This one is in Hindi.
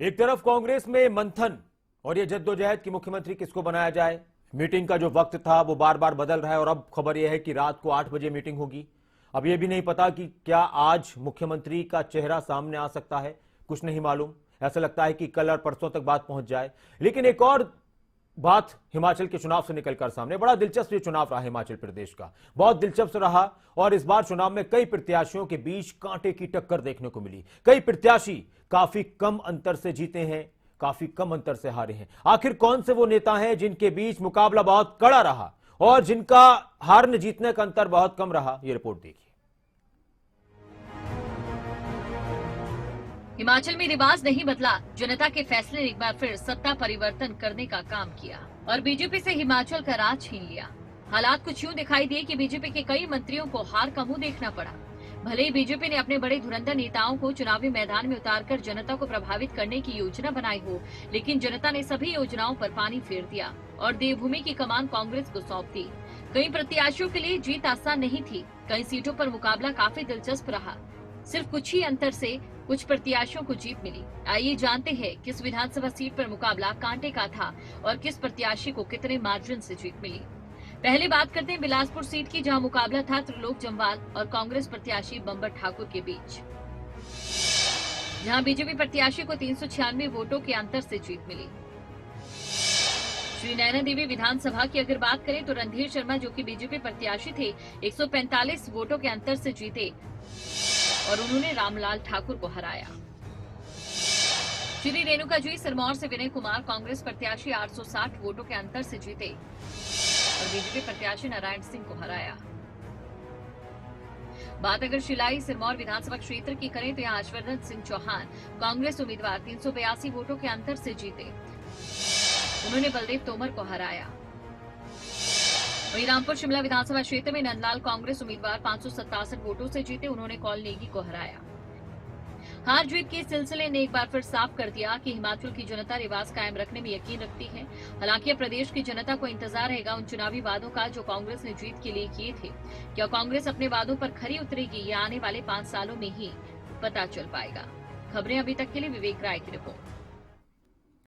एक तरफ कांग्रेस में मंथन और ये जद्दोजहद कि मुख्यमंत्री किसको बनाया जाए। मीटिंग का जो वक्त था वो बार बार बदल रहा है और अब खबर यह है कि रात को 8 बजे मीटिंग होगी। अब यह भी नहीं पता कि क्या आज मुख्यमंत्री का चेहरा सामने आ सकता है, कुछ नहीं मालूम। ऐसा लगता है कि कल और परसों तक बात पहुंच जाए। लेकिन एक और बात हिमाचल के चुनाव से निकलकर सामने, बड़ा दिलचस्प ये चुनाव रहा हिमाचल प्रदेश का, बहुत दिलचस्प रहा। और इस बार चुनाव में कई प्रत्याशियों के बीच कांटे की टक्कर देखने को मिली। कई प्रत्याशी काफी कम अंतर से जीते हैं, काफी कम अंतर से हारे हैं। आखिर कौन से वो नेता हैं जिनके बीच मुकाबला बहुत कड़ा रहा और जिनका हारने जीतने का अंतर बहुत कम रहा, ये रिपोर्ट देखिए। हिमाचल में रिवाज नहीं बदला, जनता के फैसले ने एक बार फिर सत्ता परिवर्तन करने का काम किया और बीजेपी से हिमाचल का राज छीन लिया। हालात कुछ यूं दिखाई दिए कि बीजेपी के कई मंत्रियों को हार का मुंह देखना पड़ा। भले ही बीजेपी ने अपने बड़े धुरंधर नेताओं को चुनावी मैदान में उतारकर जनता को प्रभावित करने की योजना बनाई हो, लेकिन जनता ने सभी योजनाओं पर पानी फेर दिया और देवभूमि की कमान कांग्रेस को सौंप दी। कई प्रत्याशियों के लिए जीत आसान नहीं थी, कई सीटों पर मुकाबला काफी दिलचस्प रहा। सिर्फ कुछ ही अंतर से कुछ प्रत्याशियों को जीत मिली। आइए जानते हैं किस विधानसभा सीट पर मुकाबला कांटे का था और किस प्रत्याशी को कितने मार्जिन से जीत मिली। पहले बात करते हैं बिलासपुर सीट की, जहां मुकाबला था त्रिलोक जम्वाल और कांग्रेस प्रत्याशी बंबर ठाकुर के बीच, जहां बीजेपी प्रत्याशी को 396 वोटों के अंतर से जीत मिली। श्री नैना देवी विधानसभा की अगर बात करें तो रणधीर शर्मा, जो कि बीजेपी प्रत्याशी थे, 145 वोटों के अंतर से जीते और उन्होंने रामलाल ठाकुर को हराया। श्री रेणुका जी सिरमौर से विनय कुमार, कांग्रेस प्रत्याशी 860 वोटों के अंतर से जीते और बीजेपी प्रत्याशी नारायण सिंह को हराया। बात अगर शिलाई सिरमौर विधानसभा क्षेत्र की करें तो यहाँ हर्षवर्धन सिंह चौहान, कांग्रेस उम्मीदवार, 382 वोटों के अंतर से जीते, उन्होंने बलदेव तोमर को हराया। वहीं रामपुर शिमला विधानसभा क्षेत्र में नंदलाल, कांग्रेस उम्मीदवार, 567 वोटों से जीते, उन्होंने कौल नेगी को हराया। हार जीत के सिलसिले ने एक बार फिर साफ कर दिया कि हिमाचल की जनता रिवाज कायम रखने में यकीन रखती है। हालांकि अब प्रदेश की जनता को इंतजार रहेगा उन चुनावी वादों का जो कांग्रेस ने जीत के लिए किए थे। क्या कांग्रेस अपने वादों पर खरी उतरेगी, या आने वाले 5 सालों में ही पता चल पाएगा। खबरें अभी तक के लिए विवेक राय की रिपोर्ट।